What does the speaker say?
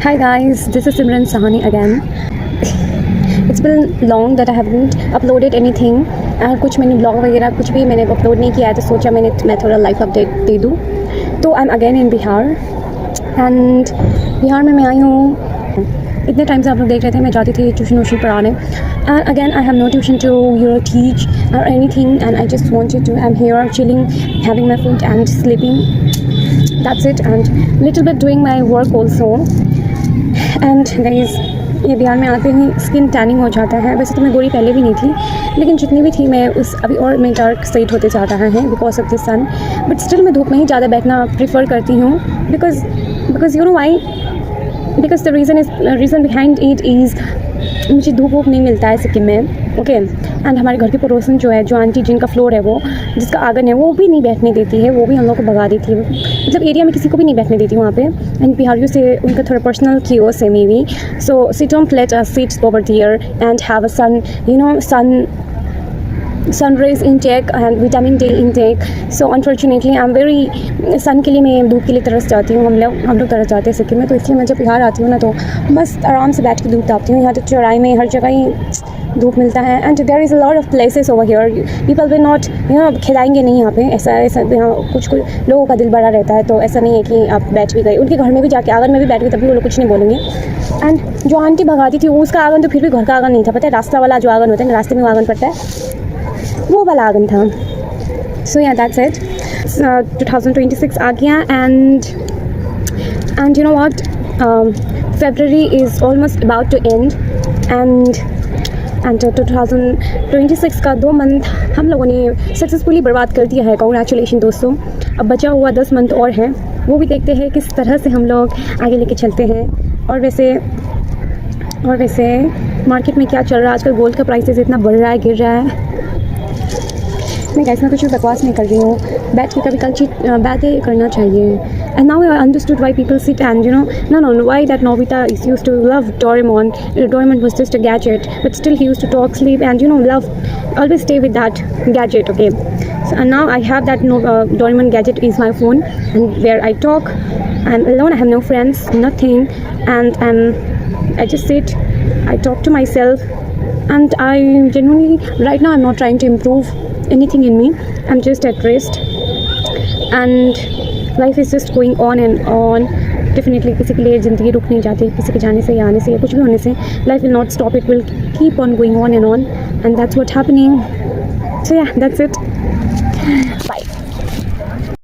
Hi guys, this is Simran Sahani again. It's been long that I haven't uploaded anything. कुछ मैंने blog वगैरह कुछ भी मैंने अपलोड नहीं किया है, तो सोचा मैं थोड़ा लाइफ अपडेट दे दूँ. तो I am again in Bihar and Bihar में मैं आई हूँ. इतने टाइम से आप लोग देख रहे थे मैं जाती थी ट्यूशन व्यूशन पढ़ाने. And again I have no tuition to teach और anything and I just wanted to I am here chilling having my food and sleeping. That's it, and little bit doing my work also. And guys, ये बिहार में आते ही skin tanning हो जाता है. वैसे तो मैं गोरी पहले भी नहीं थी, लेकिन जितनी भी थी मैं अभी और मैं डार्क साइड होते जा रहा है because of the sun. But still मैं धूप में ही ज़्यादा बैठना प्रीफर करती हूँ because you know why, because the reason behind it is मुझे धूप वूप नहीं मिलता है सिक्किम में. ओके एंड हमारे घर की पड़ोसन जो है, जो आंटी जिनका फ्लोर है, वो जिसका आंगन है, वो भी नहीं बैठने देती है. वो भी हम लोग को भगा देती है. मतलब एरिया में किसी को भी नहीं बैठने देती वहाँ पे. एंड बिहारियों से उनका थोड़ा पर्सनल कियोस है maybe. So sit don't let us sit over there and have a sun, you know, sun rays intake and vitamin D intake. So unfortunately I am very sun के लिए मैं धूप के लिए तरस जाती हूँ. हम लोग तरस जाते हैं सिक्किम में. तो इसलिए मैं जब बिहार आती हूँ ना, तो मस्त आराम से बैठ के धूप तापती हूँ. यहाँ तो चौराहे में हर जगह ही धूप मिलता है. And there is a lot of places over here. People will not, you know, खिलाएंगे नहीं यहाँ पे. ऐसा यहाँ कुछ लोगों का दिल बड़ा रहता है. तो ऐसा नहीं है कि आप बैठ भी गए उनके घर में भी जाके, आंगन में भी बैठ गए, तभी वो लोग कुछ नहीं बोलेंगे. एंड जो आंटी भगाती थी, वो उसका आंगन तो फिर भी घर का आंगन नहीं था. पता है, रास्ता वाला जो आंगन होता है ना, रास्ते में आंगन पड़ता है, वो वाला आंगन था. सो या दैट्स इट. 2026 आ गया and you know what, February is almost about to end and 2026 का 2 मंथ हम लोगों ने सक्सेसफुली बर्बाद कर दिया है. कॉन्ग्रेचुलेशन दोस्तों. अब बचा हुआ 10 मंथ और हैं, वो भी देखते हैं किस तरह से हम लोग आगे लेके चलते हैं. और वैसे मार्केट में क्या चल रहा है आजकल. गोल्ड का प्राइसेस इतना बढ़ रहा है, गिर रहा है. मैं गैस में कुछ बकवास नहीं कर रही हूँ. बैठ के कभी कल बातें करना चाहिए. And now I understood why people sit and, you know, no, why that Nobita used to love Doraemon. Doraemon was just a gadget, but still he used to talk, sleep, and, you know, love, always stay with that gadget, okay? So, and now I have that Doraemon gadget is my phone, and where I talk, I'm alone, I have no friends, nothing, and I just sit, I talk to myself, and I genuinely, right now I'm not trying to improve anything in me. I'm just at rest, and life is just going on and on. Definitely किसी के लिए ज़िंदगी रुक नहीं जाती. किसी के जाने से या आने से या कुछ भी होने से life will not stop. It will keep on going on and that's what happening. So yeah that's it. Bye.